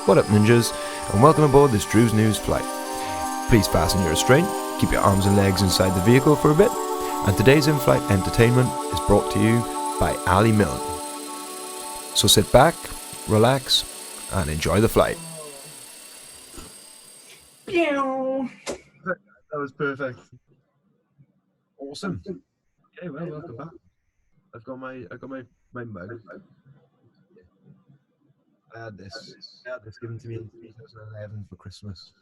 What up, ninjas, and welcome aboard this Drew's News flight. Please fasten your restraint, keep your arms and legs inside the vehicle for a bit, and today's in-flight entertainment is brought to you by Ali Milne. So sit back, relax, and enjoy the flight. That was perfect. Awesome. Okay, well, welcome back. I've got my mug. I had this given to me in 2011 for Christmas.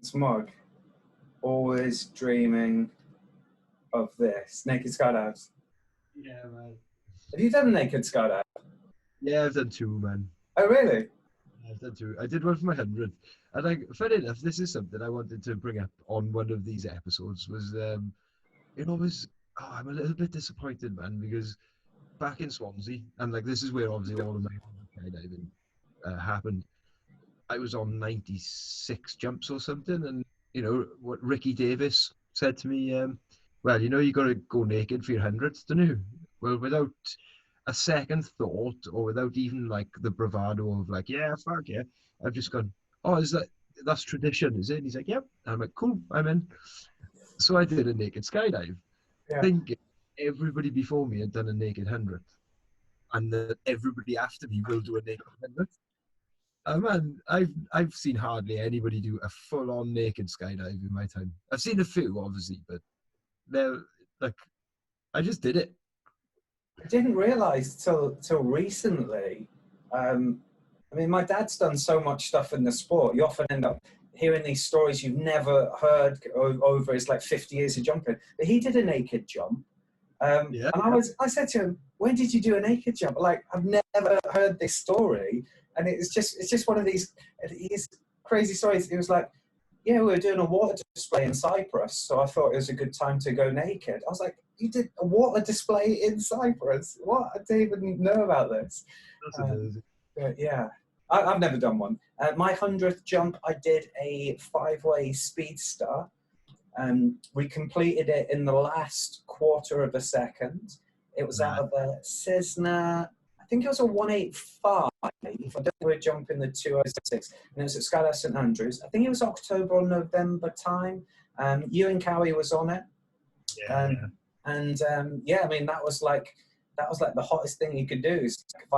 Smug, always dreaming of this. Naked skydives. Yeah, man. Have you done a naked skydive? Yeah, I've done two, man. Oh, really? I've done two. I did one for my 100th. And like, funny enough, this is something I wanted to bring up on one of these episodes. I'm a little bit disappointed, man, because back in Swansea, and like this is where obviously all of my skydiving happened. I was on 96 jumps or something, and you know what Ricky Davies said to me, well, you know, you got to go naked for your 100th, don't you? Well, without a second thought, or without even like the bravado of like, yeah, fuck yeah, I've just gone, oh, that's tradition, is it? And he's like, yep. And I'm like, cool, I'm in. So I did a naked skydive, thinking everybody before me had done a naked 100th, and that everybody after me will do a naked 100th. Man, I've seen hardly anybody do a full-on naked skydive in my time. I've seen a few, obviously, but they're like, I just did it. I didn't realise till recently. I mean, my dad's done so much stuff in the sport. You often end up hearing these stories you've never heard over his like 50 years of jumping. But he did a naked jump. And I said to him, when did you do a naked jump? Like, I've never heard this story. And it's just one of these crazy stories. It was like, yeah, we were doing a water display in Cyprus, so I thought it was a good time to go naked. I was like, you did a water display in Cyprus? What? I didn't even know about this. That's amazing. Yeah, I've never done one. My 100th jump, I did a 5-way speedster. We completed it in the last quarter of a second. It was out of a Cessna, I think it was a 185. I think we were jumping the 206, and it was at Skydiving St Andrews. I think it was October or November time. Ewan Cowie was on it. I mean, that was like the hottest thing you could do, is like a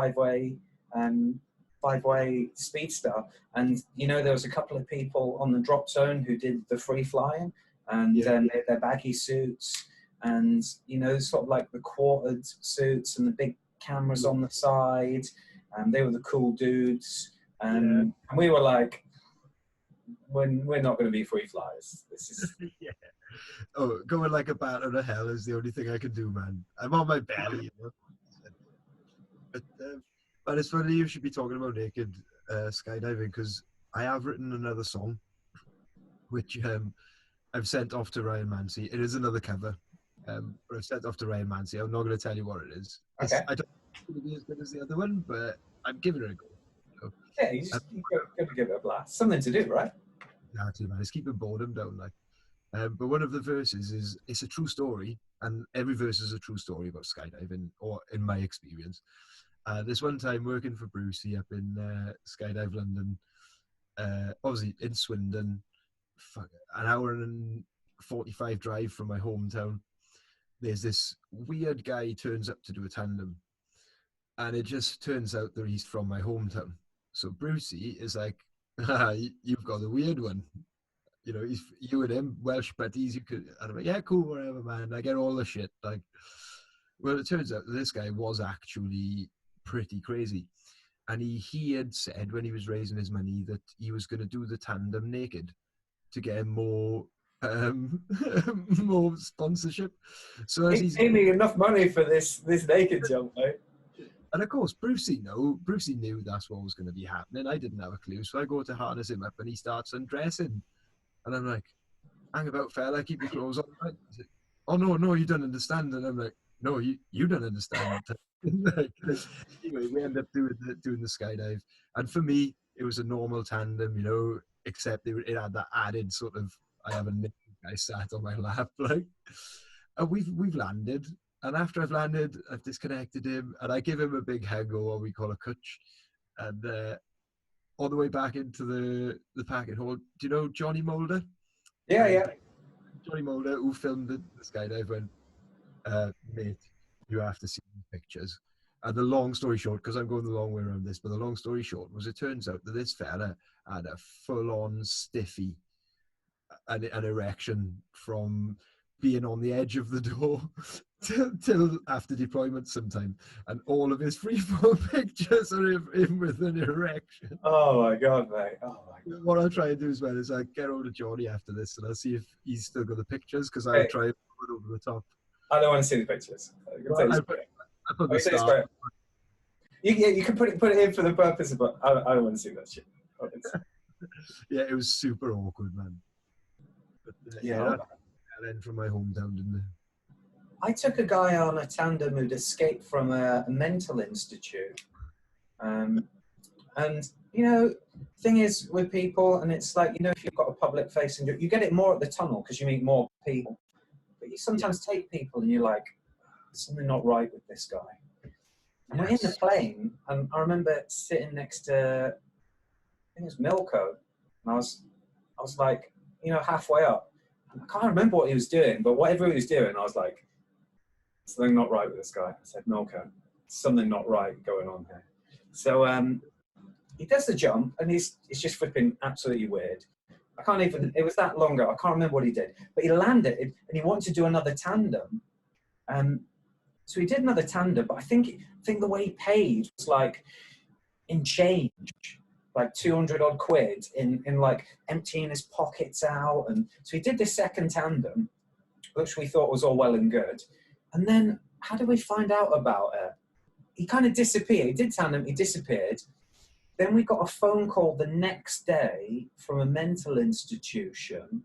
5-way speedster. And you know, there was a couple of people on the drop zone who did the free flying, and they had their baggy suits, and you know, sort of like the quartered suits and the big cameras on the side, and they were the cool dudes. And we were like, we're not going to be free flyers. This is Oh, going like a bat out of hell is the only thing I can do, man. I'm on my belly, you know. But it's funny you should be talking about naked skydiving, because I have written another song, which I've sent off to Ryan Mancy. It is another cover, but I've sent off to Ryan Mancy. I'm not going to tell you what it is. okay. I don't think it's going to be as good as the other one, but I'm giving it a go. So, Yeah, you just got to give it a blast. Something to do, right? Exactly, man. It's keeping boredom down, like. But one of the verses is, it's a true story, and every verse is a true story about skydiving, or in my experience. This one time working for Brucey up in Skydive London, obviously in Swindon, an hour and 45 drive from my hometown, there's this weird guy turns up to do a tandem, and it just turns out that he's from my hometown. So Brucey is like, you've got the weird one. You know, you and him, Welsh buddies, you could, and I'm like, yeah, cool, whatever, man. I get all the shit. Like, well, it turns out that this guy was actually pretty crazy. And he had said when he was raising his money that he was going to do the tandem naked to get him more more sponsorship. So as He's paying me enough money for this naked jump, right? And of course, Brucey knew that's what was going to be happening. I didn't have a clue. So I go to harness him up, and he starts undressing. And I'm like, hang about, fella, keep your clothes on. Right? Like, oh, no, you don't understand. And I'm like, no, you don't understand. Like, anyway, we end up doing the skydive. And for me, it was a normal tandem, you know, except it had that added sort of, I have a naked guy sat on my lap, like. And we've landed. And after I've landed, I've disconnected him, and I give him a big hug, or what we call a cwtch. And on the way back into the packet hall, do you know Johnny Mulder? Yeah, yeah. Johnny Mulder, who filmed the skydive, went, mate, you have to see these pictures. And the long story short, because I'm going the long way around this, but the long story short was it turns out that this fella had a full-on stiffy, an erection from being on the edge of the door till after deployment sometime. And all of his freeform pictures are him with an erection. Oh my God, mate. Oh my God. What I'll try and do as well is I'll get hold of Johnny after this and I'll see if he's still got the pictures, because I'll Hey. try and put it over the top. I don't want to see the pictures. I'll put the star. You can put it in for the purpose of, but I don't want to see that shit. Yeah, it was super awkward, man. But, that end from my hometown, didn't it? I took a guy on a tandem who'd escaped from a mental institute. And, you know, thing is with people, and it's like, you know, if you've got a public facing, you get it more at the tunnel because you meet more people. But you sometimes take people and you're like, something not right with this guy. And we're in the plane, and I remember sitting next to, I think it was Milne, and I was like, you know, halfway up. And I can't remember what he was doing, but whatever he was doing, I was like, something not right with this guy. I said, Milne, something not right going on here. So he does the jump, and he's just flipping absolutely weird. I can't even, it was that long ago, I can't remember what he did. But he landed, and he wanted to do another tandem. So he did another tandem, but I think the way he paid was like in change, like 200 odd quid in like emptying his pockets out. And so he did this second tandem, which we thought was all well and good. And then how did we find out about it? He kind of disappeared. He did tandem, he disappeared. Then we got a phone call the next day from a mental institution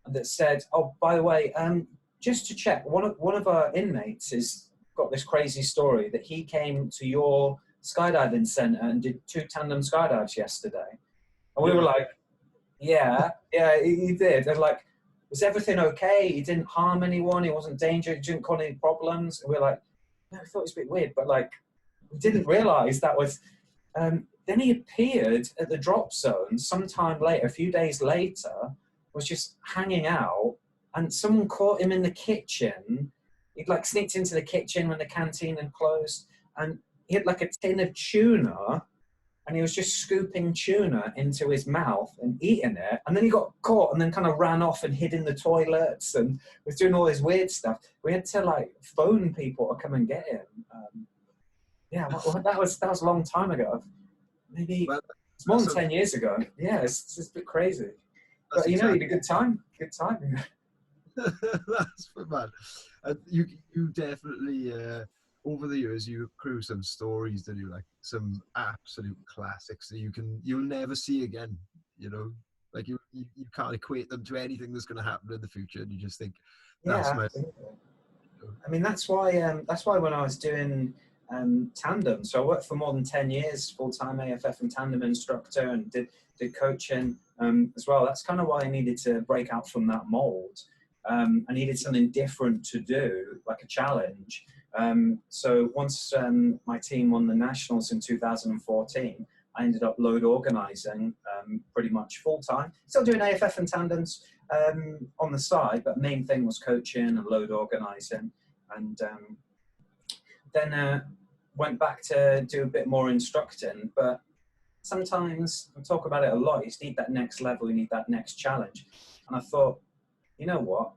that said, oh, by the way, just to check, one of our inmates has got this crazy story that he came to your skydiving center and did 2 tandem skydives yesterday. And we were like, yeah, he did. And like, was everything okay? He didn't harm anyone. He wasn't dangerous. He didn't cause any problems. And we were like, no, I thought it was a bit weird, but like, we didn't realize that was. Then he appeared at the drop zone sometime later, a few days later, was just hanging out, and someone caught him in the kitchen. He'd like sneaked into the kitchen when the canteen had closed, and he had like a tin of tuna, and he was just scooping tuna into his mouth and eating it. And then he got caught and then kind of ran off and hid in the toilets and was doing all this weird stuff. We had to like phone people to come and get him. That was a long time ago. Maybe it's more than 10 years ago. Yeah, it's a bit crazy. But you know, you had a good time. Good time. That's man. You definitely over the years you accrue some stories that you like, some absolute classics that you'll never see again. You know, like you can't equate them to anything that's going to happen in the future, and you just think that's my. I mean, that's why when I was doing tandem, so I worked for more than 10 years full-time AFF and tandem instructor, and did coaching as well. That's kind of why I needed to break out from that mold. I needed something different to do, like a challenge. So once my team won the nationals in 2014, I ended up load organising pretty much full-time. Still doing AFF and tandems on the side, but main thing was coaching and load organising. And then went back to do a bit more instructing. But sometimes, I talk about it a lot, you just need that next level, you need that next challenge. And I thought, you know what,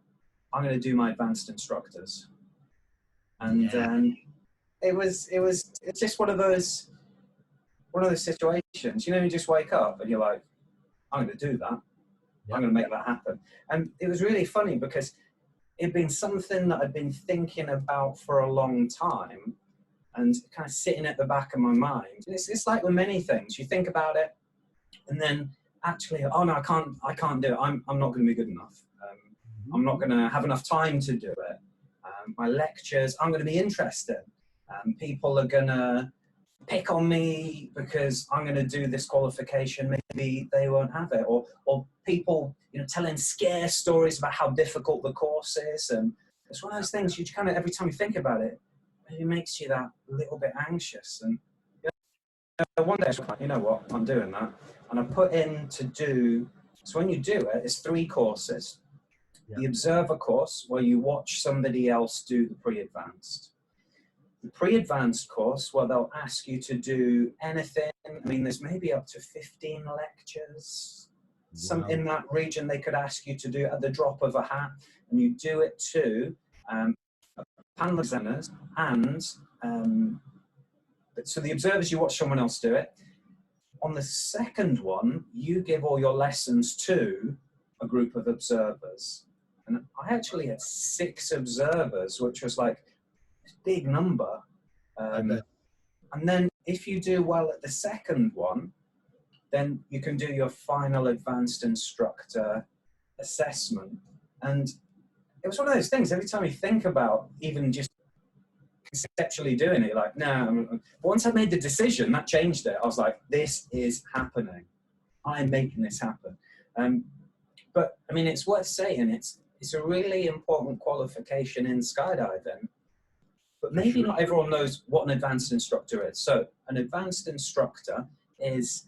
I'm going to do my advanced instructors. And it's just one of those situations, you know, you just wake up and you're like, I'm going to do that. I'm going to make that happen. And it was really funny because it'd been something that I'd been thinking about for a long time and kind of sitting at the back of my mind. It's like with many things, you think about it and then actually, oh no, I can't do it. I'm not going to be good enough. I'm not going to have enough time to do it. My lectures, I'm going to be interested. People are going to pick on me because I'm going to do this qualification. Maybe they won't have it. Or people, you know, telling scare stories about how difficult the course is. And it's one of those things you kind of, every time you think about it, it makes you that little bit anxious. And one day I was like, you know what, I'm doing that. And I put in to do, so when you do it, it's 3 courses. Yeah. The observer course, where you watch somebody else do the pre-advanced. The pre-advanced course, where they'll ask you to do anything. I mean, there's maybe up to 15 lectures. Some in that region they could ask you to do at the drop of a hat, and you do it to panel examiners, and so the observers, you watch someone else do it. On the second one, you give all your lessons to a group of observers. And I actually had 6 observers, which was like a big number. And then if you do well at the second one, then you can do your final advanced instructor assessment. And it was one of those things, every time you think about even just conceptually doing it, like, no. Once I made the decision, that changed it. I was like, this is happening. I'm making this happen. But I mean, it's worth saying, it's a really important qualification in skydiving, but maybe not everyone knows what an advanced instructor is. So an advanced instructor is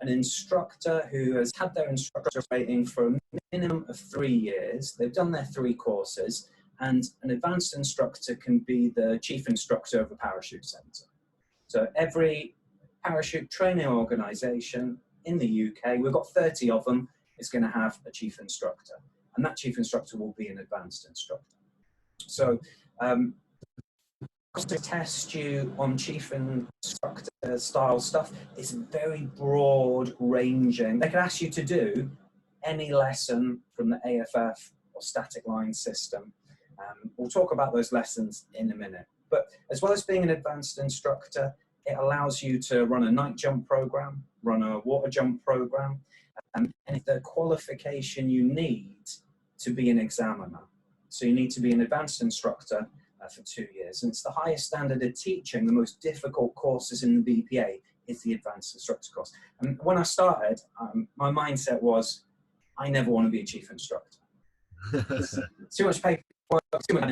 an instructor who has had their instructor rating for a minimum of 3 years. They've done their 3 courses, and an advanced instructor can be the chief instructor of a parachute centre. So every parachute training organisation in the UK, we've got 30 of them, is going to have a chief instructor, and that chief instructor will be an advanced instructor. So to test you on chief instructor style stuff, it's very broad ranging. They can ask you to do any lesson from the AFF or static line system. We'll talk about those lessons in a minute. But as well as being an advanced instructor, it allows you to run a night jump program, run a water jump program, and the qualification you need to be an examiner. So you need to be an advanced instructor for 2 years. And it's the highest standard of teaching. The most difficult courses in the BPA is the advanced instructor course. And when I started, my mindset was, I never want to be a chief instructor. Too much paperwork, too much,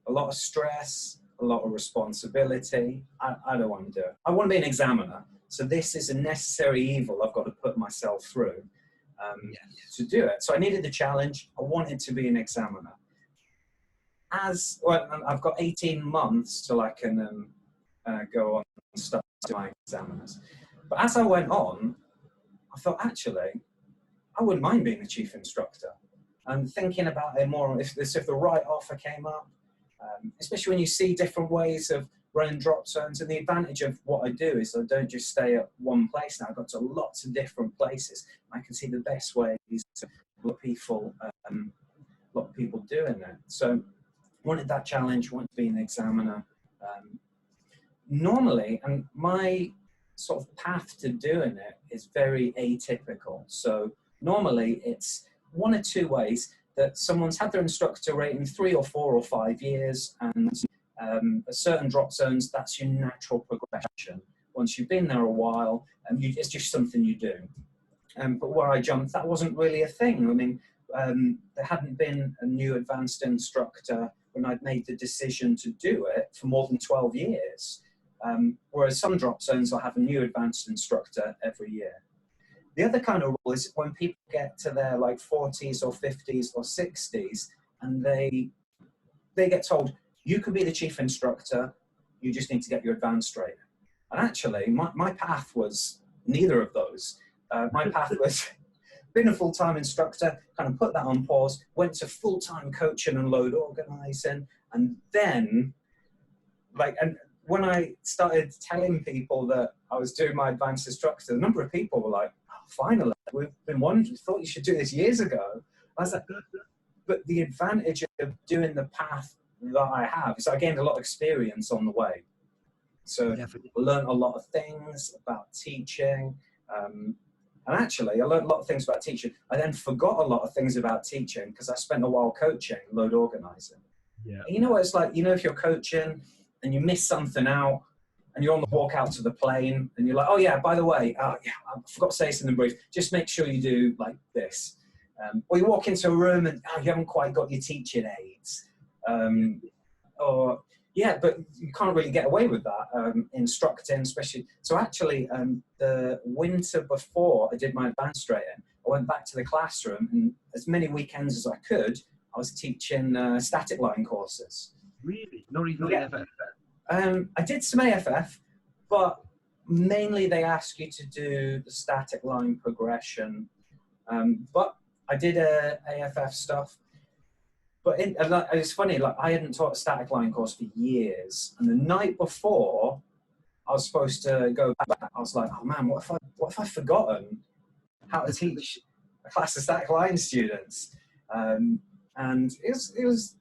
a lot of stress, a lot of responsibility. I don't want to do it. I want to be an examiner. So this is a necessary evil I've got to put myself through to do it. So I needed the challenge. I wanted to be an examiner. As well, I've got 18 months till I can go on and start my examiners. But as I went on, I thought, actually, I wouldn't mind being the chief instructor. And thinking about it more, if the right offer came up, especially when you see different ways of running drop zones. And the advantage of what I do is I don't just stay at one place now. I've got to lots of different places. I can see the best ways to a lot of people doing it. So wanted that challenge, wanted to be an examiner. Normally, and my sort of path to doing it is very atypical. So normally it's 1 or 2 ways that someone's had their instructor rating 3 or 4 or 5 years, and at certain drop zones, that's your natural progression. Once you've been there a while, it's just something you do. But where I jumped, that wasn't really a thing. I mean, there hadn't been a new advanced instructor when I'd made the decision to do it for more than 12 years. Whereas some drop zones, I'll have a new advanced instructor every year. The other kind of rule is when people get to their like 40s or 50s or 60s, and they get told, you can be the chief instructor, you just need to get your advanced rating. And actually, my path was neither of those. My path was being a full-time instructor, kind of put that on pause, went to full-time coaching and load organising, and then, and when I started telling people that I was doing my advanced instructor, a number of people were like, oh, finally, we've been wondering, thought you should do this years ago. I was like, but the advantage of doing the path that I have is I gained a lot of experience on the way. So I learned a lot of things about teaching. And actually, I learned a lot of things about teaching. I then forgot a lot of things about teaching because I spent a while coaching, load organising. Yeah. And you know what it's like? You know, if you're coaching and you miss something out and you're on the walk out to the plane and you're like, oh yeah, by the way, I forgot to say this in the brief, just make sure you do like this. Or you walk into a room and you haven't quite got your teaching aids. Or Yeah, but you can't really get away with that instructing, especially. So actually, the winter before I did my advanced rating, I went back to the classroom, and as many weekends as I could, I was teaching static line courses. Really? Not even Yeah. AFF? I did some AFF, but mainly they ask you to do the static line progression. But I did AFF stuff. But it's funny, like I hadn't taught a static line course for years, and the night before I was supposed to go back, I was like, oh man, what if I've forgotten how to teach a class of static line students? And it was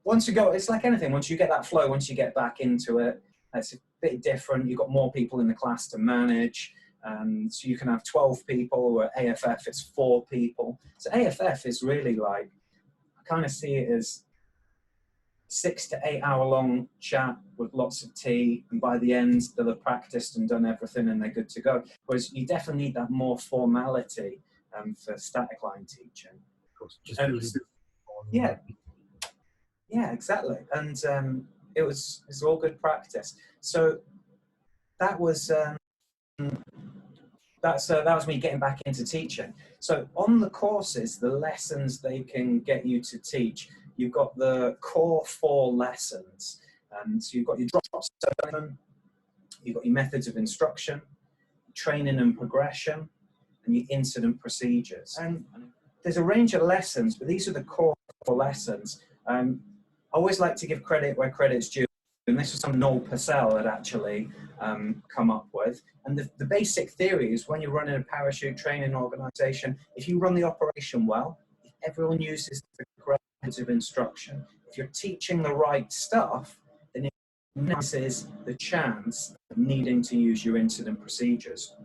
once you go, it's like anything. Once you get that flow, once you get back into it, it's a bit different. You've got more people in the class to manage. So you can have 12 people, where AFF it's 4 people. So AFF is really like, I kind of see it as 6 to 8 hour long chat with lots of tea, and by the end they'll have practiced and done everything and they're good to go. Whereas you definitely need that more formality for static line teaching. Of course, just yeah, exactly. And it was all good practice. So that was that was me getting back into teaching. So on the courses, the lessons they can get you to teach, you've got the core 4 lessons. So you've got your drop zone, you've got your methods of instruction, training and progression, and your incident procedures. And there's a range of lessons, but these are the core 4 lessons. I always like to give credit where credit's due. And this was something Noel Purcell had actually come up with. And the basic theory is when you're running a parachute training organisation, if you run the operation well, if everyone uses the correct methods of instruction, if you're teaching the right stuff, then it minimises the chance of needing to use your incident procedures.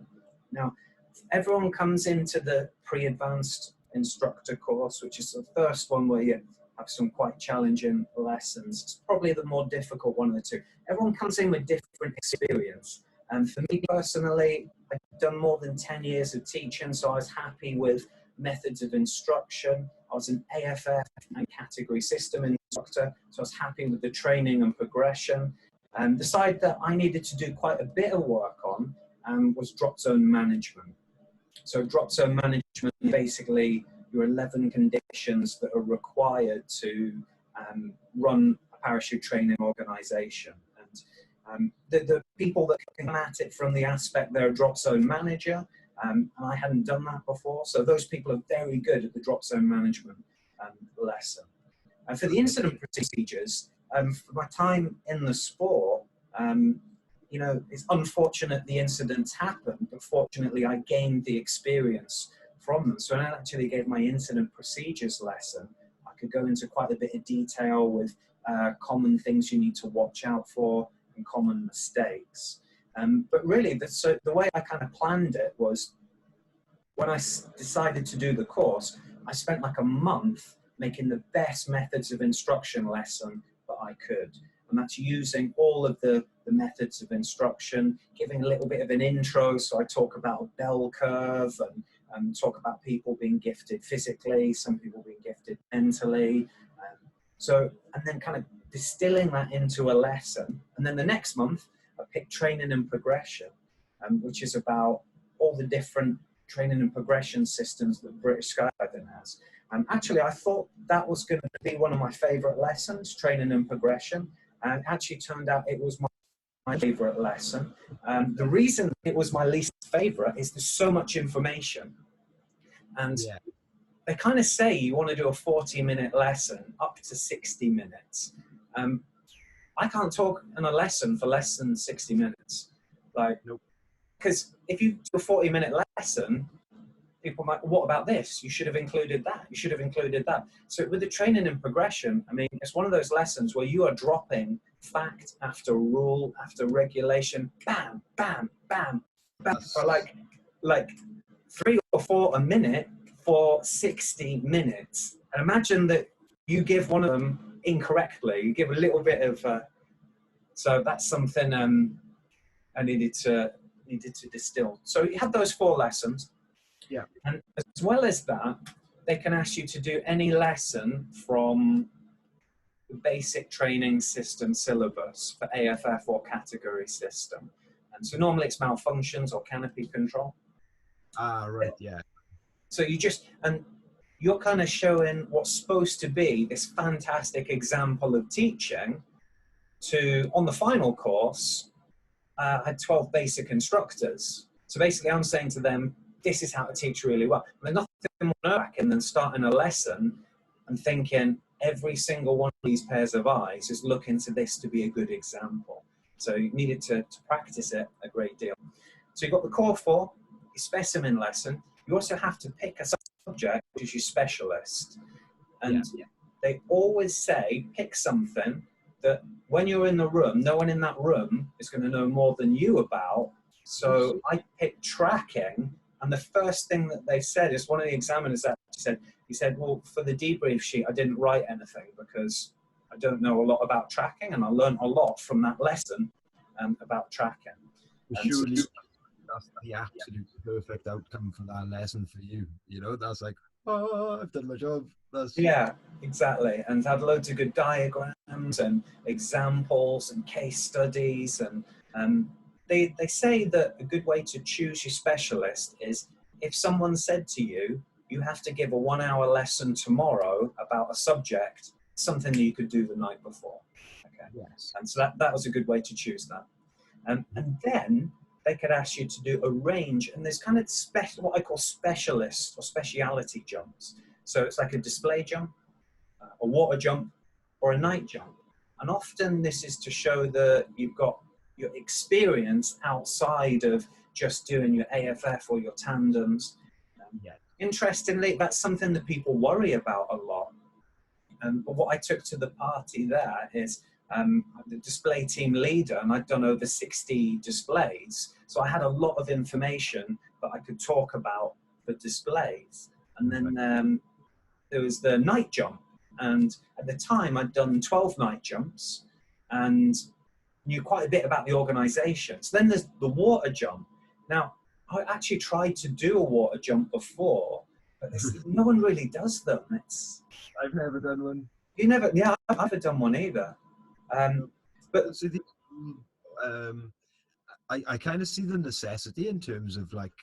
Now, everyone comes into the pre-advanced instructor course, which is the first one where you have some quite challenging lessons. It's probably the more difficult one of the two. Everyone comes in with different experience. And for me personally, I've done more than 10 years of teaching, so I was happy with methods of instruction. I was an AFF and category system instructor, so I was happy with the training and progression. And the side that I needed to do quite a bit of work on was drop zone management. So drop zone management, basically your 11 conditions that are required to run a parachute training organisation. And the people that come at it from the aspect they're a drop zone manager, and I hadn't done that before, so those people are very good at the drop zone management lesson. And for the incident procedures, for my time in the sport, you know, it's unfortunate the incidents happened, but fortunately I gained the experience from them. So when I actually gave my incident procedures lesson, I could go into quite a bit of detail with common things you need to watch out for and common mistakes. But really, the way I kind of planned it was, when I decided to do the course, I spent like a month making the best methods of instruction lesson that I could. And that's using all of the methods of instruction, giving a little bit of an intro. So I talk about bell curve and talk about people being gifted physically, some people being gifted mentally. And then kind of distilling that into a lesson. And then the next month, I picked training and progression, which is about all the different training and progression systems that British Skydiving has. Actually, I thought that was going to be one of my favourite lessons, training and progression. And it actually turned out it was my favourite lesson. The reason it was my least favourite is there's so much information. And they kind of say you want to do a 40-minute lesson up to 60 minutes. I can't talk in a lesson for less than 60 minutes. Like, because if you do a 40-minute lesson, people might, what about this? You should have included that. You should have included that. So with the training and progression, I mean, it's one of those lessons where you are dropping fact after rule after regulation, bam, bam, bam, bam, for like 3 or 4 a minute for 60 minutes. And imagine that you give one of them incorrectly. You give a little bit of, so that's something I needed to distill. So you had those 4 lessons. Yeah. And as well as that, they can ask you to do any lesson from the basic training system syllabus for AFF or category system. And so normally it's malfunctions or canopy control. Ah, right, yeah. So and you're kind of showing what's supposed to be this fantastic example of teaching on the final course, I had 12 basic instructors. So basically I'm saying to them, this is how to teach really well. And there's nothing more back and then starting a lesson and thinking every single one of these pairs of eyes is looking to this to be a good example. So you needed to practice it a great deal. So you've got the core 4, your specimen lesson. You also have to pick a subject, which is your specialist. And they always say, pick something that when you're in the room, no one in that room is going to know more than you about. So I picked tracking, and the first thing that they said is one of the examiners actually said, well, for the debrief sheet, I didn't write anything because I don't know a lot about tracking, and I learned a lot from that lesson about tracking. Surely that's the absolute perfect outcome for that lesson for you. You know, that's like, oh, I've done my job. Yeah, exactly. And had loads of good diagrams and examples and case studies. And they say that a good way to choose your specialist is if someone said to you, you have to give a 1-hour lesson tomorrow about a subject, something that you could do the night before. Okay. Yes. And so that was a good way to choose that. And then they could ask you to do a range, and there's kind of what I call specialist or speciality jumps. So it's like a display jump, a water jump, or a night jump. And often this is to show that you've got your experience outside of just doing your AFF or your tandems. Interestingly, that's something that people worry about a lot. But what I took to the party there is I'm the display team leader, and I'd done over 60 displays. So I had a lot of information that I could talk about for displays. And then there was the night jump. And at the time, I'd done 12 night jumps and knew quite a bit about the organization. So then there's the water jump. Now, I actually tried to do a water jump before, but no one really does them. I've never done one. You never? Yeah, I've never done one either. But so I kind of see the necessity in terms of like,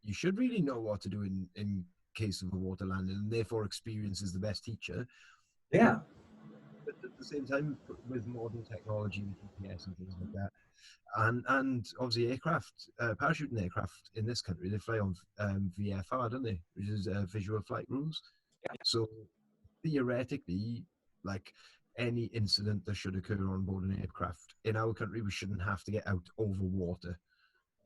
you should really know what to do in case of a water landing, and therefore experience is the best teacher. Yeah. But at the same time, with modern technology and GPS and things like that, and obviously aircraft, parachuting aircraft in this country, they fly on VFR, don't they? Which is visual flight rules. Yeah. So theoretically, like any incident that should occur on board an aircraft in our country, we shouldn't have to get out over water.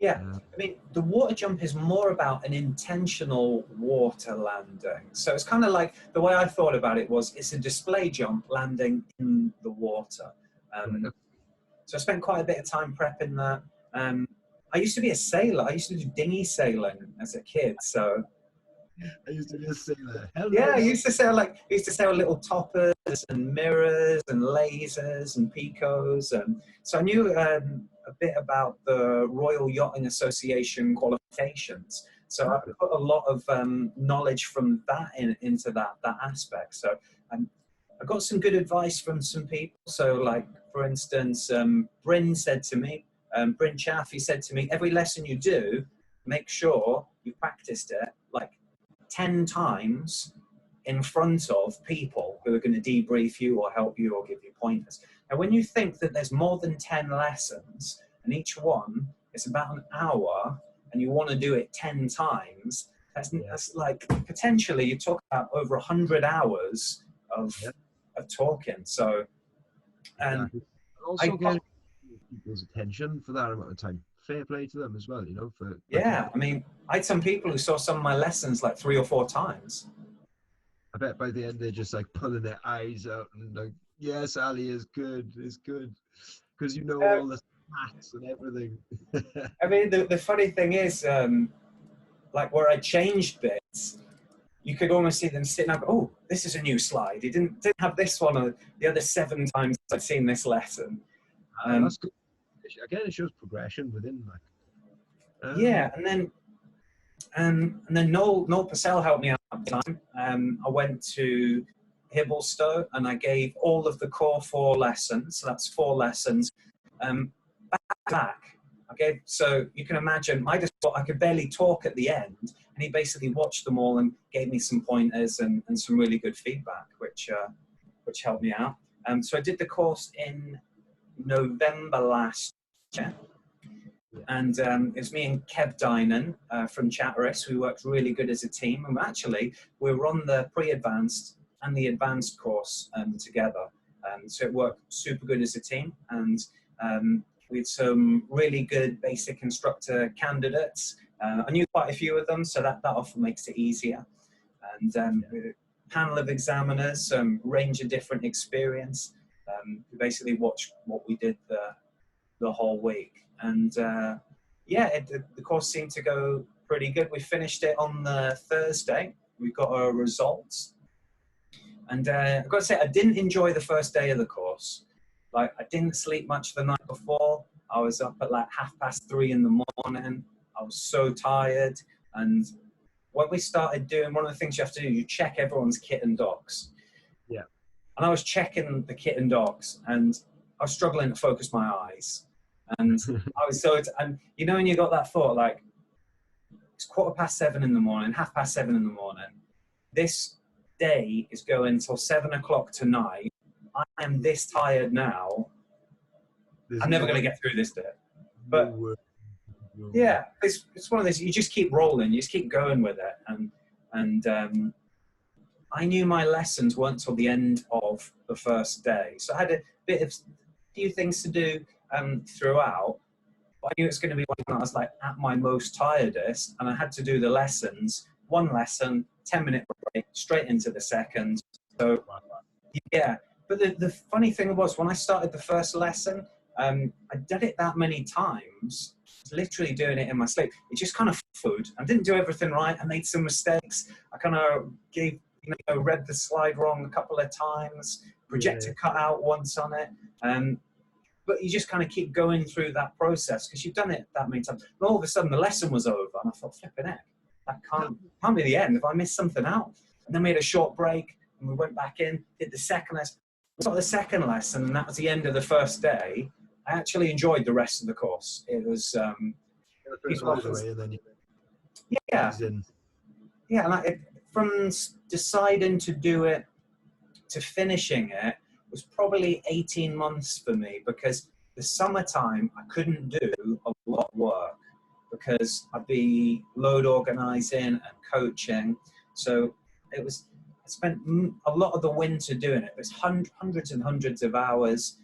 Yeah, I mean, the water jump is more about an intentional water landing. So it's kind of like, the way I thought about it was, it's a display jump landing in the water. So I spent quite a bit of time prepping that. I used to be a sailor. I used to do dinghy sailing as a kid, so... I used to be a sailor. Hello. Yeah, I used to sail little toppers and mirrors and lasers and picos, and so I knew a bit about the Royal Yachting Association qualifications. So I put a lot of knowledge from that into that aspect. So I got some good advice from some people. So, like for instance, Bryn said to me, Bryn Chaff, he said to me, every lesson you do, make sure you practiced it like 10 times in front of people who are going to debrief you or help you or give you pointers. Now, when you think that there's more than 10 lessons and each one is about an hour and you want to do it 10 times, that's like potentially you talk about over 100 hours of talking. So, and also get people's attention for that amount of time. Fair play to them as well, you know. I mean, I had some people who saw some of my lessons like 3 or 4 times. I bet by the end they're just like pulling their eyes out and like, yes, Ali is good, because you know all the stats and everything. I mean, the funny thing is, like where I changed bits, you could almost see them sitting up. Oh, this is a new slide. He didn't have this one or the other 7 times I'd seen this lesson. That's good. Again, it shows progression within like. And then Noel Purcell helped me out at the time. I went to Hibblestow, and I gave all of the core 4 lessons. So that's 4 lessons. Back. Okay, so you can imagine, I could barely talk at the end, and he basically watched them all and gave me some pointers and some really good feedback, which helped me out. So I did the course in November last year, and it was me and Kev Dynan from Chatteris. We worked really good as a team, and actually we were on the pre-advanced and the advanced course together. So it worked super good as a team, and we had some really good basic instructor candidates. I knew quite a few of them, so that often makes it easier. And with a panel of examiners, some range of different experience. We basically watched what we did the whole week. And the course seemed to go pretty good. We finished it on the Thursday. We got our results. And I've got to say, I didn't enjoy the first day of the course. Like, I didn't sleep much the night before. I was up at like 3:30 in the morning. I was so tired. And when we started doing, one of the things you have to do, you check everyone's kit and docs. Yeah. And I was checking the kit and docs, and I was struggling to focus my eyes. And I was and you know, when you got that thought, like, it's 7:15 in the morning, 7:30 in the morning. This day is going till 7 o'clock tonight. I am this tired now. I'm never going to get through this day. But yeah, it's one of those, you just keep rolling, you just keep going with it. And I knew my lessons weren't till the end of the first day. So I had a few things to do throughout. But I knew it's going to be when I was like at my most tiredest, and I had to do the lessons, one lesson, 10-minute break, straight into the second. So yeah. But the funny thing was, when I started the first lesson, I did it that many times, literally doing it in my sleep. It just kind of food. I didn't do everything right. I made some mistakes. I kind of read the slide wrong a couple of times, projector cut out once on it. But you just kind of keep going through that process because you've done it that many times. And all of a sudden, the lesson was over, and I thought, flipping heck, that can't be the end. If I missed something out, and then we had a short break, and we went back in, did the second lesson. Got the second lesson, and that was the end of the first day. I actually enjoyed the rest of the course. It was and from deciding to do it to finishing it was probably 18 months for me, because the summertime I couldn't do a lot of work because I'd be load organizing and coaching. So I spent a lot of the winter doing it. It was hundreds and hundreds of hours.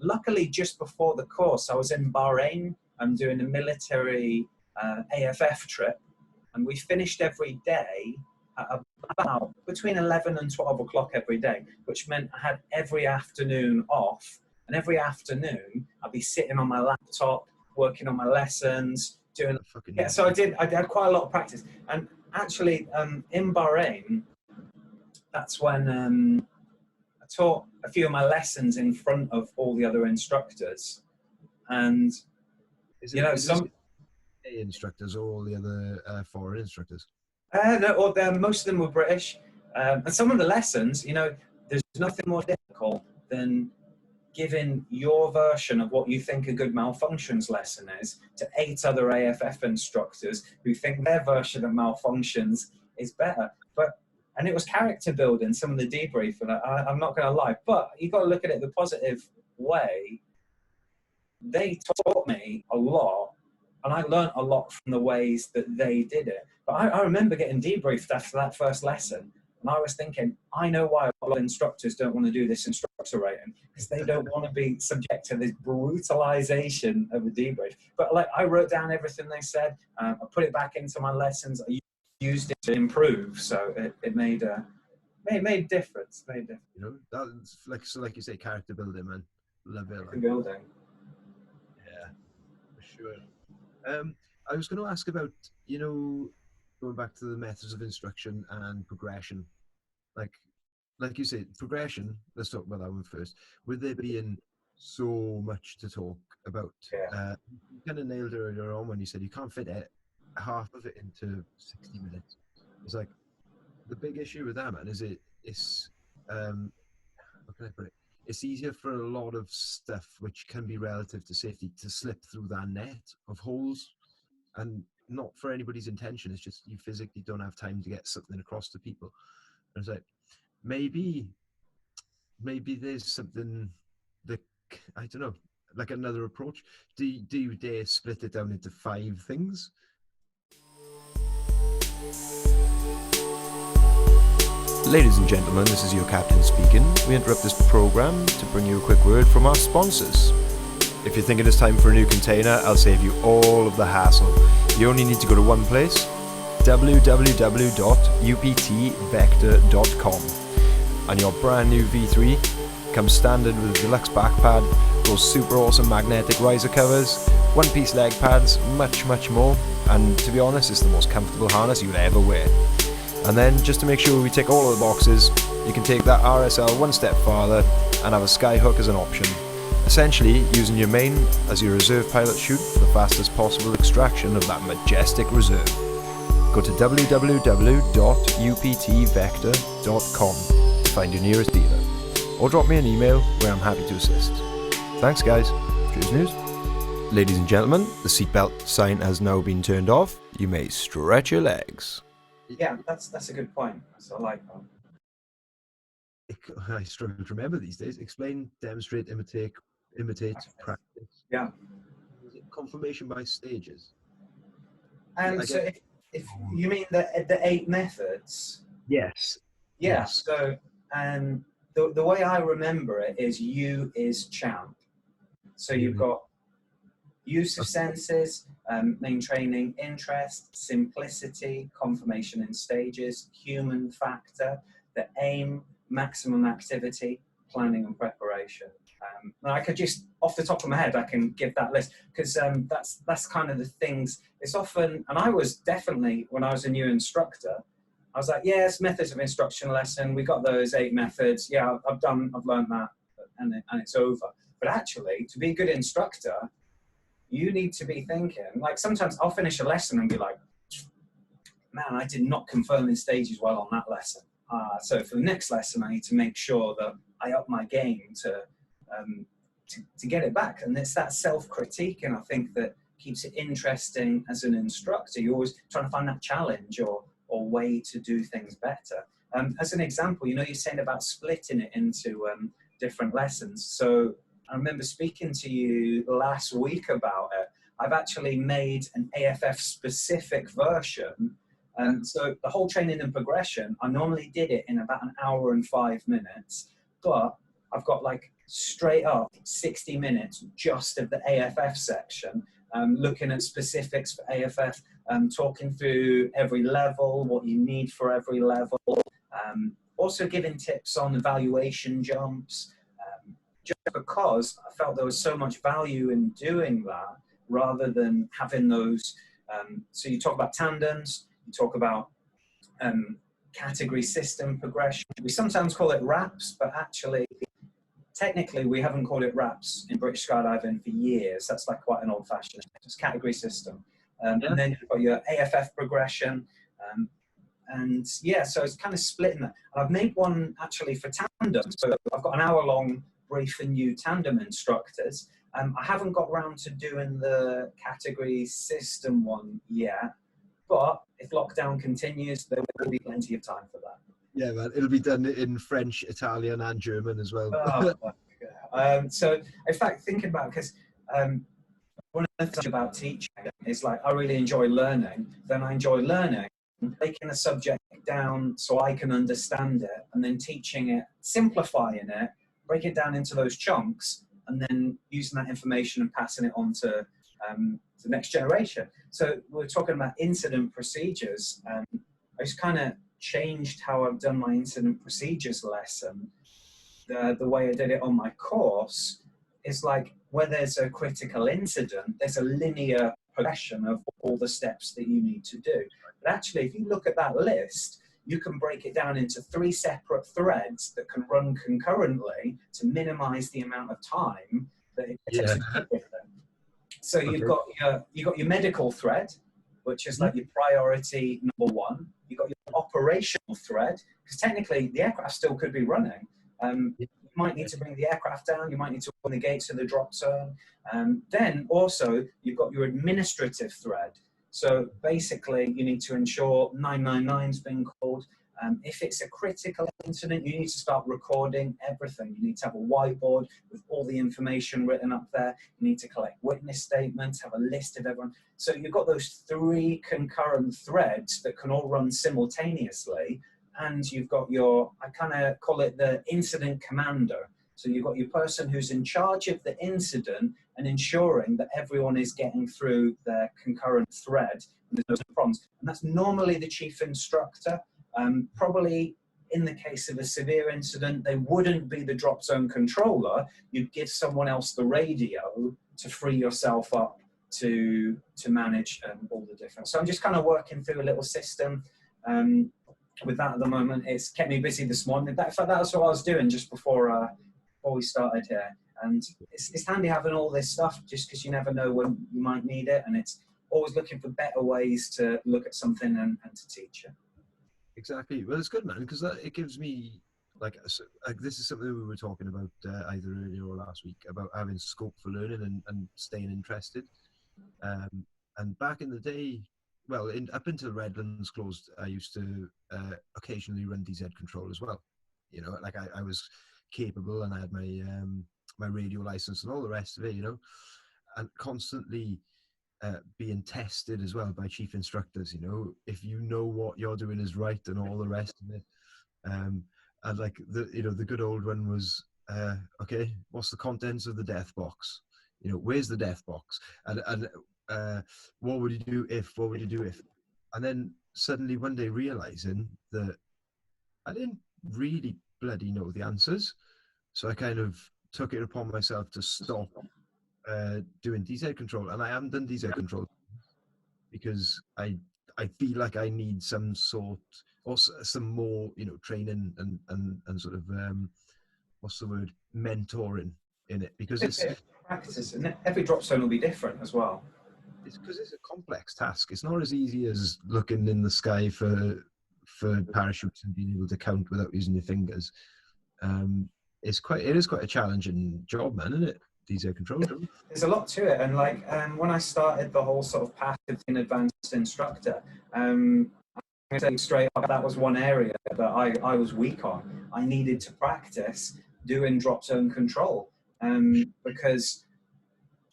Luckily, just before the course, I was in Bahrain. I'm doing a military AFF trip, and we finished every day at about between 11 and 12 o'clock every day, which meant I had every afternoon off. And every afternoon, I'd be sitting on my laptop, working on my lessons, doing. Yeah, so I had quite a lot of practice. And actually, in Bahrain, that's when I taught a few of my lessons in front of all the other instructors. And, some instructors or all the other foreign instructors? No, most of them were British. And some of the lessons, there's nothing more difficult than giving your version of what you think a good malfunctions lesson is to 8 other AFF instructors who think their version of malfunctions is better. And it was character building, some of the debrief, and I'm not going to lie, but you've got to look at it the positive way. They taught me a lot, and I learned a lot from the ways that they did it. But I remember getting debriefed after that first lesson, and I was thinking, I know why a lot of instructors don't want to do this instructor rating, because they don't want to be subject to this brutalization of a debrief. But I wrote down everything they said, I put it back into my lessons, I used it to improve, so it made difference. That's like you say, character building, man. Love it. Character building. Yeah, for sure. I was going to ask about, going back to the methods of instruction and progression. Like you said, progression. Let's talk about that one first. With there being so much to talk about, you kind of nailed it earlier on when you said you can't fit half of it into 60 minutes. It's like the big issue with that, man, is how can I put it? It's easier for a lot of stuff which can be relative to safety to slip through that net of holes, and not for anybody's intention. It's just you physically don't have time to get something across to people. And it's like maybe there's something that, I don't know, like another approach. Do you dare split it down into 5 things? Ladies and gentlemen, this is your captain speaking. We interrupt this program to bring you a quick word from our sponsors. If you're thinking it's time for a new container, I'll save you all of the hassle. You only need to go to one place, www.uptvector.com. And your brand new V3 comes standard with a deluxe back pad, those super awesome magnetic riser covers, one-piece leg pads, much more. And to be honest, it's the most comfortable harness you'd ever wear. And then, just to make sure we tick all of the boxes, you can take that RSL one step farther and have a skyhook as an option. Essentially, using your main as your reserve pilot chute for the fastest possible extraction of that majestic reserve. Go to www.uptvector.com to find your nearest dealer, or drop me an email where I'm happy to assist. Thanks guys, Cheers News. Ladies and gentlemen, the seatbelt sign has now been turned off. You may stretch your legs. Yeah, that's a good point. So I like that. I struggle to remember these days. Explain, demonstrate, imitate, practice. Yeah. Confirmation by stages. And so if you mean the 8 methods. Yes. Yeah. Yes. So the way I remember it is U is champ. So you've got use of senses, main training, interest, simplicity, confirmation in stages, human factor, the aim, maximum activity, planning and preparation. And I could just, off the top of my head, I can give that list, because that's kind of the things. It's often, and I was definitely, when I was a new instructor, I was like, yes, methods of instruction lesson, we got those 8 methods, yeah, I've learned that, and it's over. But actually, to be a good instructor, you need to be thinking, like sometimes I'll finish a lesson and be like, man, I did not confirm in stages well on that lesson. So for the next lesson, I need to make sure that I up my game to get it back. And it's that self-critique, and I think that keeps it interesting as an instructor. You're always trying to find that challenge or way to do things better. As an example, you know, you're saying about splitting it into different lessons. So I remember speaking to you last week about it. I've actually made an AFF specific version. So the whole training and progression, I normally did it in about 1 hour and 5 minutes, but I've got like straight up 60 minutes just of the AFF section, looking at specifics for AFF, talking through every level, what you need for every level, also giving tips on evaluation jumps, just because I felt there was so much value in doing that rather than having those. So you talk about tandems, you talk about category system progression. We sometimes call it RAPs, but actually, technically, we haven't called it RAPs in British skydiving for years. That's like quite an old-fashioned. It's category system. And then you've got your AFF progression. And yeah, so it's kind of splitting that. And I've made one actually for tandem. So I've got an hour-long brief for new tandem instructors. I haven't got around to doing the category system one yet, but if lockdown continues, there will be plenty of time for that. Yeah, man, it'll be done in French, Italian, and German as well. So, in fact, thinking about, because one of the things about teaching is like, I really enjoy learning. Then I enjoy learning, breaking a subject down so I can understand it, and then teaching it, simplifying it, break it down into those chunks, and then using that information and passing it on to the next generation. So we're talking about incident procedures. I just kind of changed how I've done my incident procedures lesson. The way I did it on my course is like, where there's a critical incident, there's a linear progression of all the steps that you need to do. But actually, if you look at that list, you can break it down into 3 separate threads that can run concurrently to minimize the amount of time that it takes to keep with them. So you've got your medical thread, which is like your priority number 1. You've got your operational thread, because technically the aircraft still could be running. You might need to bring the aircraft down, you might need to open the gates of the drop zone. Then also, you've got your administrative thread. So basically, you need to ensure 999's been called. If it's a critical incident, you need to start recording everything. You need to have a whiteboard with all the information written up there. You need to collect witness statements, have a list of everyone. So you've got those 3 concurrent threads that can all run simultaneously. And you've got your, I kind of call it the incident commander. So you've got your person who's in charge of the incident and ensuring that everyone is getting through their concurrent thread and there's no problems. And that's normally the chief instructor. Probably in the case of a severe incident, they wouldn't be the drop zone controller. You'd give someone else the radio to free yourself up to manage all the different. So I'm just kind of working through a little system with that at the moment. It's kept me busy this morning. In fact, that's what I was doing just before we started here. And it's handy having all this stuff just because you never know when you might need it. And it's always looking for better ways to look at something and to teach it. Exactly. Well, it's good, man, because it gives me like this is something we were talking about either earlier or last week about having scope for learning and staying interested. And back in the day, well, up until Redlands closed, I used to occasionally run DZ control as well. You know, like I was capable and I had my my radio license and all the rest of it. You know, and constantly. Being tested as well by chief instructors, you know, if you know what you're doing is right and all the rest of it. And like the good old one was, okay, what's the contents of the death box? You know, where's the death box? And what would you do if? What would you do if? And then suddenly one day realizing that I didn't really bloody know the answers, so I kind of took it upon myself to stop doing DZ control, and I haven't done DZ control because I feel like I need some sort or some more, you know, training and sort of what's the word, mentoring in it, because it's practice, and every drop zone will be different as well. It's because it's a complex task. It's not as easy as looking in the sky for parachutes and being able to count without using your fingers. It is quite a challenging job, man, isn't it? DZ control. There's a lot to it, and like when I started the whole sort of path in Advanced Instructor, I'm going to tell you straight up, that was one area that I was weak on. I needed to practice doing drop zone control because,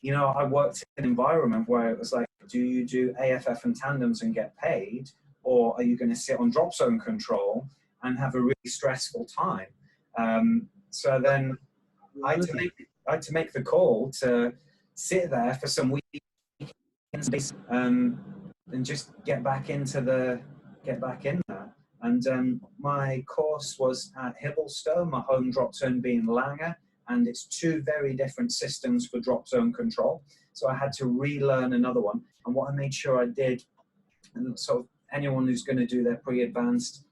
you know, I worked in an environment where it was like, do you do AFF and tandems and get paid, or are you going to sit on drop zone control and have a really stressful time? So then I had to make the call to sit there for some weeks and just get back in there. And my course was at Hibblestone, my home drop zone being Langer, and it's 2 very different systems for drop zone control. So I had to relearn another one. And what I made sure I did, and so anyone who's going to do their pre-advanced,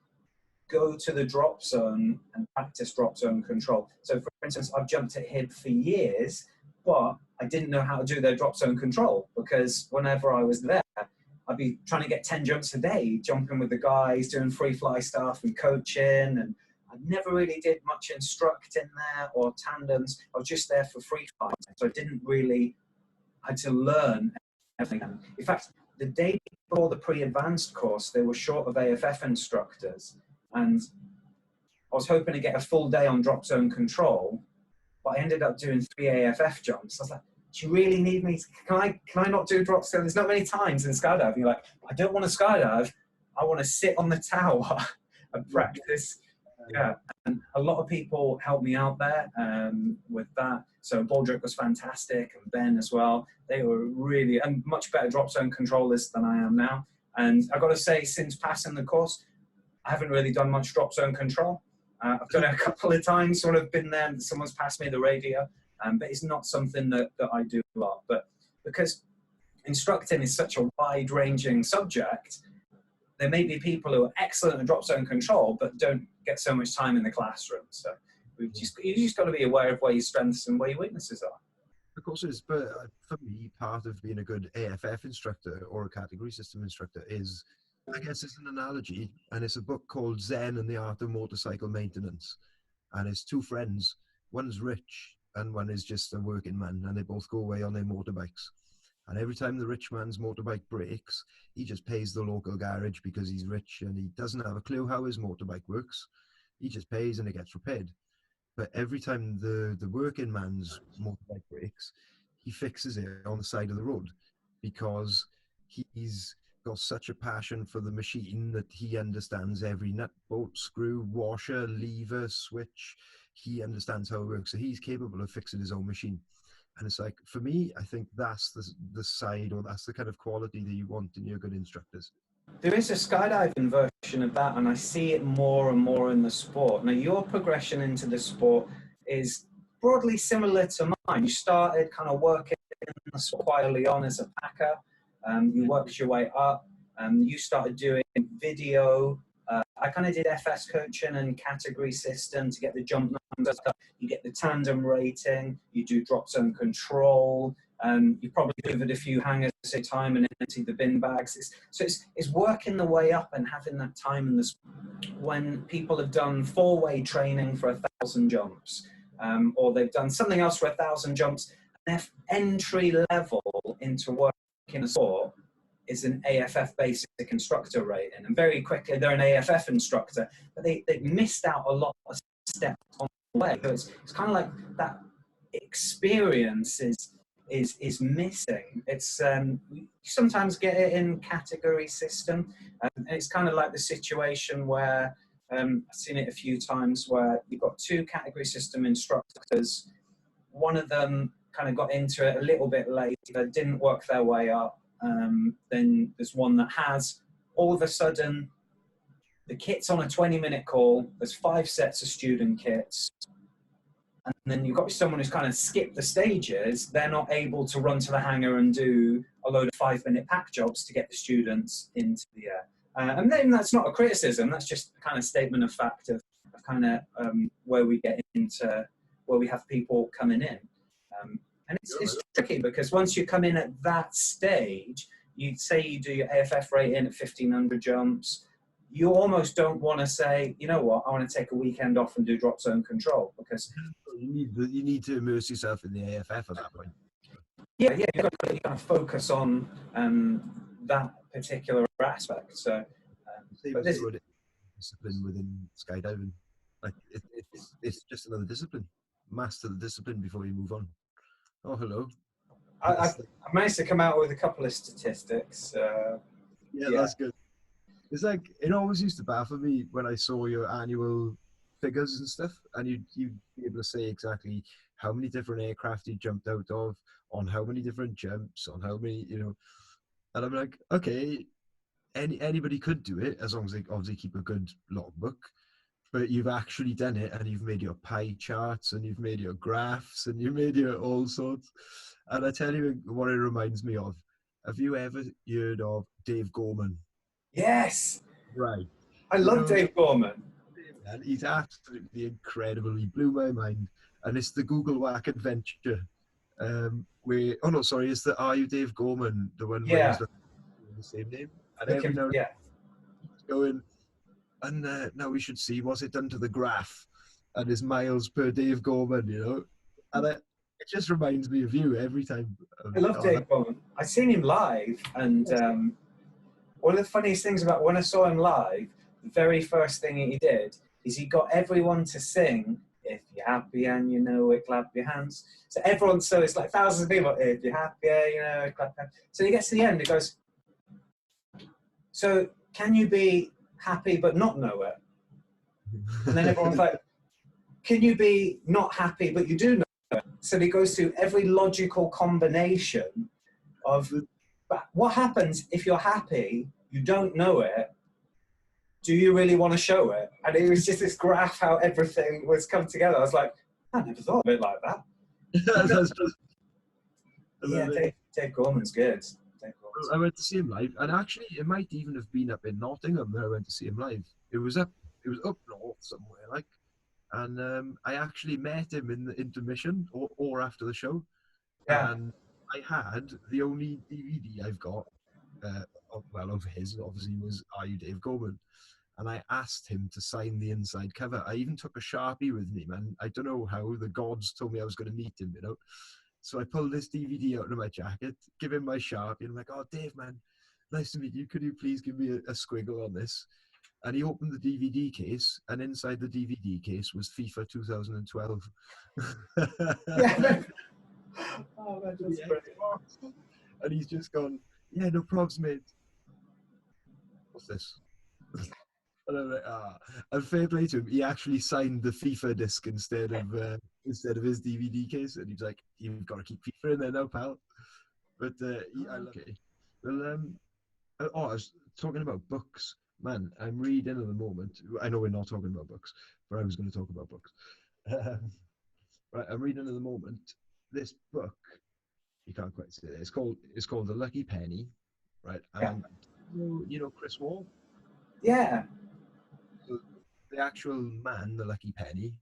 go to the drop zone and practice drop zone control. So for instance, I've jumped at HIB for years, but I didn't know how to do their drop zone control because whenever I was there, I'd be trying to get 10 jumps a day, jumping with the guys, doing free fly stuff and coaching. And I never really did much instructing there or tandems. I was just there for free fly. So I didn't really, I had to learn everything. In fact, the day before the pre-advanced course, they were short of AFF instructors. And I was hoping to get a full day on drop zone control, but I ended up doing 3 AFF jumps. I was like, do you really need me? Can I not do drop zone? There's not many times in skydiving. You're like, I don't want to skydive. I want to sit on the tower and practice. Yeah, and a lot of people helped me out there with that. So Baldrick was fantastic, and Ben as well. They were really and much better drop zone controllers than I am now. And I've got to say, since passing the course, I haven't really done much drop zone control. I've done it a couple of times, sort of been there, and someone's passed me the radio, but it's not something that I do a lot. But because instructing is such a wide-ranging subject, there may be people who are excellent at drop zone control, but don't get so much time in the classroom. So you just got to be aware of where your strengths and where your weaknesses are. Of course it is, but for me, part of being a good AFF instructor or a category system instructor is I guess it's an analogy, and it's a book called Zen and the Art of Motorcycle Maintenance. And it's two friends. One's rich, and one is just a working man, and they both go away on their motorbikes. And every time the rich man's motorbike breaks, he just pays the local garage because he's rich and he doesn't have a clue how his motorbike works. He just pays and it gets repaired. But every time the working man's motorbike breaks, he fixes it on the side of the road because he's got such a passion for the machine that he understands every nut, bolt, screw, washer, lever, switch. He understands how it works. So he's capable of fixing his own machine. And it's like, for me, I think that's the side, or that's the kind of quality that you want in your good instructors. There is a skydiving version of that, and I see it more and more in the sport. Now, your progression into the sport is broadly similar to mine. You started kind of working in the sport quite early on as a packer. You worked your way up. You started doing video. I kind of did FS coaching and category system to get the jump numbers up. You get the tandem rating. You do drop zone control. You probably delivered a few hangers at a time and emptied the bin bags. It's working the way up and having that time in the when people have done four-way training for 1,000 jumps, or they've done something else for 1,000 jumps. Their entry level into working in a sport is an AFF basic instructor rating, and very quickly they're an AFF instructor, but they missed out a lot of steps on the way. So it's kind of like that experience is missing. It's you sometimes get it in category system, and it's kind of like the situation where I've seen it a few times where you've got two category system instructors. One of them kind of got into it a little bit late, didn't work their way up. Then there's one that has. All of a sudden, the kit's on a 20-minute call. There's 5 sets of student kits. And then you've got someone who's kind of skipped the stages. They're not able to run to the hangar and do a load of 5-minute pack jobs to get the students into the air. And then that's not a criticism. That's just a kind of statement of fact of kind of where we get into, where we have people coming in. And it's tricky because once you come in at that stage, you'd say you do your AFF rating at 1,500 jumps. You almost don't want to say, you know what, I want to take a weekend off and do drop zone control because you need to immerse yourself in the AFF at that point. Yeah, you've got to kind of focus on that particular aspect. So, but this discipline within skydiving, like it's just another discipline. Master the discipline before you move on. Oh, hello. I managed to come out with a couple of statistics. Yeah, that's good. It's like, it always used to baffle me when I saw your annual figures and stuff, and you'd be able to say exactly how many different aircraft you jumped out of, on how many different jumps, on how many, and I'm like, okay, anybody could do it as long as they obviously keep a good logbook. But you've actually done it, and you've made your pie charts, and you've made your graphs, and you've made your all sorts. And I tell you what it reminds me of. Have you ever heard of Dave Gorman? Yes. Right. I love Dave Gorman. And he's absolutely incredible. He blew my mind. And it's the Google Whack adventure. It's the Are You Dave Gorman? The one where he's the same name. And every now and then he's going, and now we should see what's it done to the graph and his miles per Dave Gorman, And it just reminds me of you every time. I love Dave Gorman. I've seen him live, and one of the funniest things about when I saw him live, the very first thing he did is he got everyone to sing, "If you're happy and you know it, clap your hands." So it's like thousands of people, "If you're happy, you know it, clap your hands." So he gets to the end, he goes, "So can you be happy but not know it?" And then everyone's like, "Can you be not happy but you do know it?" So he goes through every logical combination of, but what happens if you're happy, you don't know it, do you really want to show it? And it was just this graph how everything was come together. I was like, I never thought of it like that. Dave Gorman's good. I went to see him live, and actually it might even have been up in Nottingham that I went to see him live. It was up north somewhere, like, and I actually met him in the intermission or after the show. And I had the only DVD I've got of his, obviously, was Are You Dave Gorman? And I asked him to sign the inside cover. I even took a Sharpie with me, man. I don't know how the gods told me I was going to meet him, you know. So I pulled this DVD out of my jacket, give him my Sharpie, and I'm like, oh, Dave, man, nice to meet you. Could you please give me a squiggle on this? And he opened the DVD case, and inside the DVD case was FIFA 2012. Yeah. Oh, that's Yeah. brilliant. And he's just gone, yeah, no probs, mate. What's this? And I'm like, and fair play to him. He actually signed the FIFA disc instead of his DVD case, and he's like, "You've got to keep FIFA in there now, pal." But I love it. Well, I was talking about books, man. I'm reading at the moment. I know we're not talking about books, but I was going to talk about books. Right, I'm reading at the moment this book. You can't quite say it. It's called The Lucky Penny, right? And you know Chris Wall. Yeah. So the actual man, the Lucky Penny,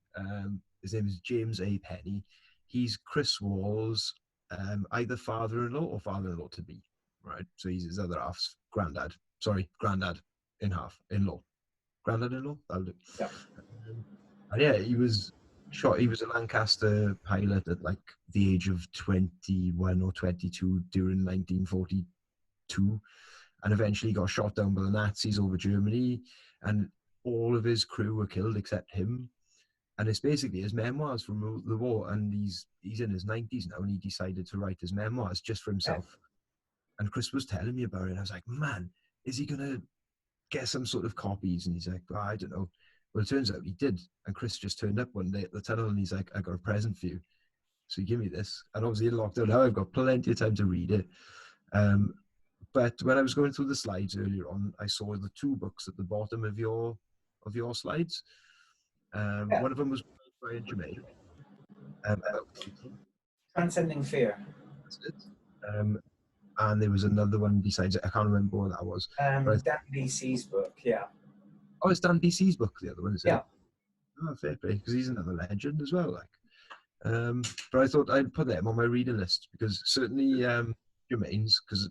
his name is James A. Penny. He's Chris Wall's either father-in-law or father-in-law to be, right? So he's his other half's granddad. Sorry, granddad in half, in-law. Granddad-in-law? That'll do. Yeah. And yeah, he was shot. He was a Lancaster pilot at like the age of 21 or 22 during 1942, and eventually got shot down by the Nazis over Germany, and all of his crew were killed except him. And it's basically his memoirs from the war, and he's in his 90s now, and he decided to write his memoirs just for himself. Yeah. And Chris was telling me about it, and I was like, man, is he gonna get some sort of copies? And he's like, oh, I don't know. Well, it turns out he did, and Chris just turned up one day at the tunnel, and he's like, I got a present for you, so give me this. And obviously in lockdown now, I've got plenty of time to read it. But when I was going through the slides earlier on, I saw the two books at the bottom of your slides. One of them was by Germain. Transcending Fear. That's it. And there was another one besides it. I can't remember what that was. Davies' book, yeah. Oh, it's Dan BC's book, the other one, is it? Yeah. Oh, fair play, because he's another legend as well. But I thought I'd put them on my reading list, because certainly Germain's, because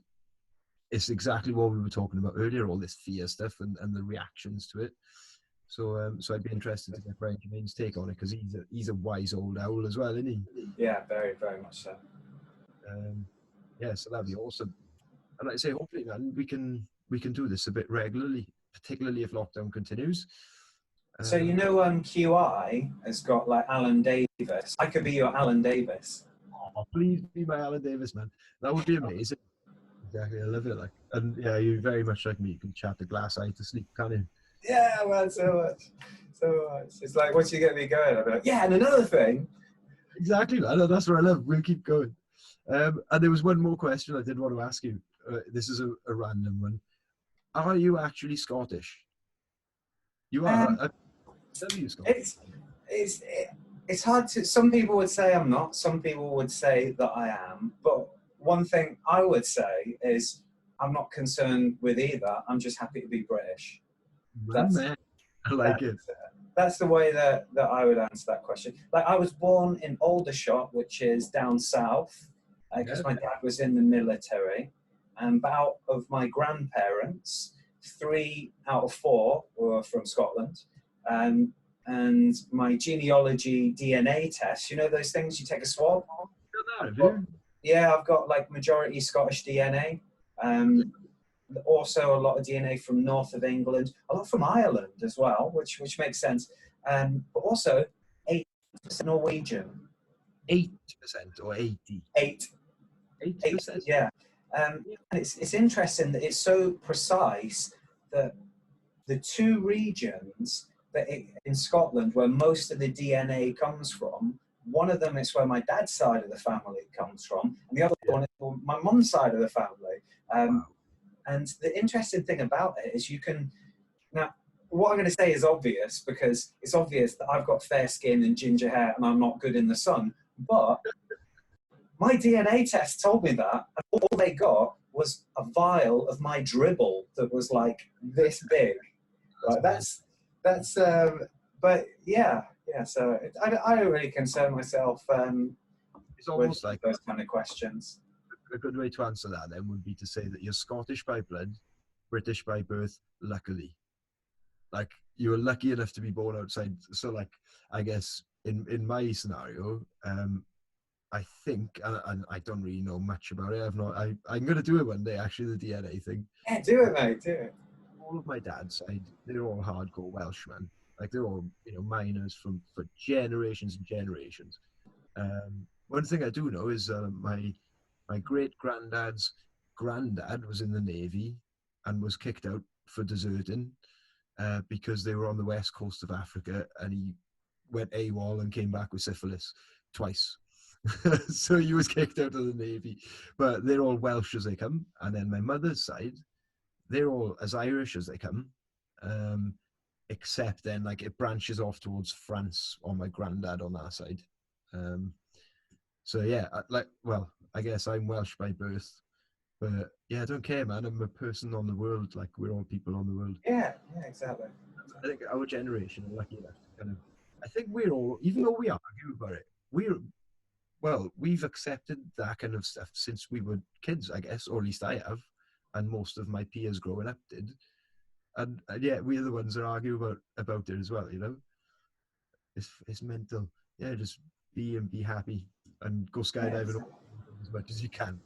it's exactly what we were talking about earlier, all this fear stuff and the reactions to it. So I'd be interested to get Brian Germain's take on it, because he's a wise old owl as well, isn't he? Yeah, very, very much so. Yeah, so that'd be awesome. And like I say, hopefully, man, we can do this a bit regularly, particularly if lockdown continues. So you know, QI has got like Alan Davis. I could be your Alan Davis. Oh, please be my Alan Davis, man. That would be amazing. Exactly, I love it. And yeah, you're very much like me. You can chat the glass eye to sleep, can't you? Yeah, man, so much. It's like, once you get me going, I'll be like, yeah, and another thing. Exactly, man. That's what I love. We'll keep going. And there was one more question I did want to ask you. This is a random one. Are you actually Scottish? You are. It's hard to. Some people would say I'm not. Some people would say that I am. But one thing I would say is I'm not concerned with either. I'm just happy to be British. Man, I like it. That's the way that I would answer that question. Like, I was born in Aldershot, which is down south, because my dad was in the military. And out of my grandparents, 3 out of 4 were from Scotland. And my genealogy DNA test, you know those things you take a swab? Yeah, I've got like majority Scottish DNA. Also a lot of DNA from north of England, a lot from Ireland as well, which makes sense. But also 8% Norwegian. 8% or 80? 8%? Yeah. And it's interesting that it's so precise that the 2 regions in Scotland where most of the DNA comes from, one of them is where my dad's side of the family comes from, and the other one is my mum's side of the family. Wow. And the interesting thing about it is now, what I'm going to say is obvious, because it's obvious that I've got fair skin and ginger hair and I'm not good in the sun, but my DNA test told me that, and all they got was a vial of my dribble that was like this big. Right, but yeah, so I don't really concern myself it's almost with those kind of questions. a good way to answer that then would be to say that you're Scottish by blood, British by birth, luckily. Like, you were lucky enough to be born outside. So, like, I guess in my scenario, I think, and I don't really know much about it. I'm going to do it one day, actually, the DNA thing. Yeah, do it, mate, do it. All of my dad's side, they're all hardcore Welshmen. Like, they're all, miners for generations and generations. One thing I do know is my great-granddad's granddad was in the Navy and was kicked out for deserting because they were on the west coast of Africa, and he went AWOL and came back with syphilis twice. So he was kicked out of the Navy. But they're all Welsh as they come. And then my mother's side, they're all as Irish as they come. Except then, like, it branches off towards France on my granddad on that side. So yeah, I guess I'm Welsh by birth, but yeah, I don't care, man. I'm a person on the world. Like, we're all people on the world. Yeah, exactly. I think our generation are lucky enough to kind of. I think we're all, even though we argue about it, we've accepted that kind of stuff since we were kids, I guess, or at least I have, and most of my peers growing up did. And yeah, we're the ones that argue about it as well. It's mental. Yeah, just be happy and go skydiving as much as you can.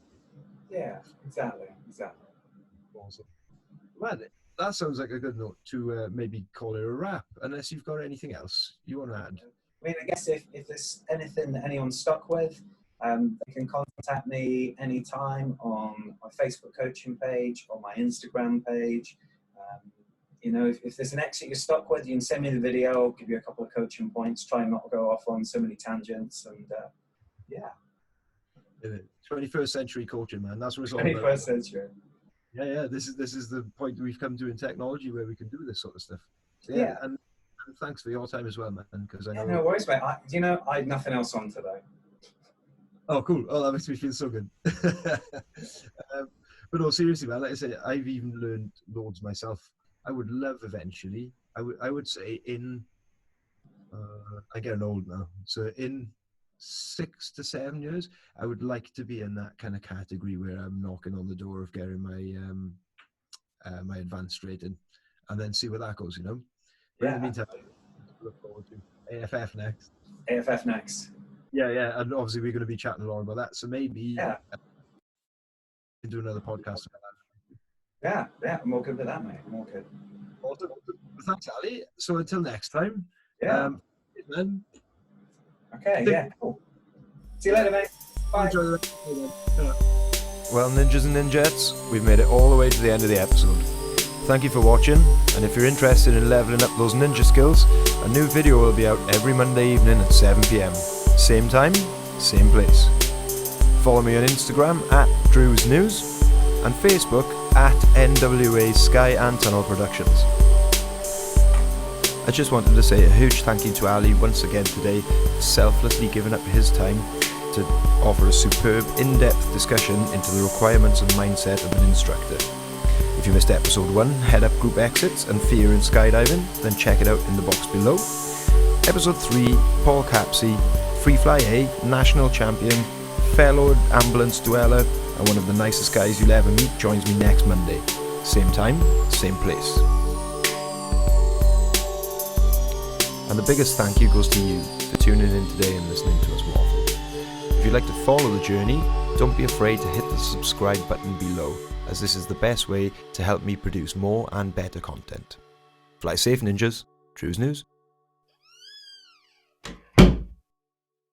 Yeah, exactly. Awesome, man. That sounds like a good note to maybe call it a wrap. Unless you've got anything else you want to add. I mean, I guess if there's anything that anyone's stuck with, they can contact me anytime on my Facebook coaching page, or my Instagram page. If there's an exit you're stuck with, you can send me the video, I'll give you a couple of coaching points, try not to go off on so many tangents, and yeah. 21st century coaching, man. That's what it's all about. 21st century. Yeah. This is the point we've come to in technology where we can do this sort of stuff. So, yeah. And thanks for your time as well, man. Because I know. No worries, mate. I had nothing else on today. Oh, cool. Oh, that makes me feel so good. But no, seriously, man. Like I said, I've even learned loads myself. I would love eventually. I would say I'm getting old now. So in 6 to 7 years, I would like to be in that kind of category where I'm knocking on the door of getting my my advanced rating, and then see where that goes. But in the meantime, look forward to AFF next. AFF next. Yeah, and obviously we're going to be chatting a lot about that. So maybe we can do another podcast about that. Yeah, I'm all good with that, mate. I'm all good. Awesome. Thanks, Ali. So until next time. Yeah. Man. Okay, yeah, cool. See you later, mate. Bye. Enjoy the rest of the day. Well, ninjas and ninjettes, we've made it all the way to the end of the episode. Thank you for watching, and if you're interested in leveling up those ninja skills, a new video will be out every Monday evening at 7 PM. Same time, same place. Follow me on Instagram at Drew's News and Facebook at NWA Sky and Tunnel Productions. I just wanted to say a huge thank you to Ali once again today for selflessly giving up his time to offer a superb in-depth discussion into the requirements and mindset of an instructor. If you missed episode 1, head up group exits and fear in skydiving, then check it out in the box below. Episode 3, Paul Capsey, Free Fly A, national champion, fellow ambulance dweller, and one of the nicest guys you'll ever meet, joins me next Monday. Same time, same place. And the biggest thank you goes to you for tuning in today and listening to us waffle. If you'd like to follow the journey, don't be afraid to hit the subscribe button below, as this is the best way to help me produce more and better content. Fly safe, ninjas. Drew's News.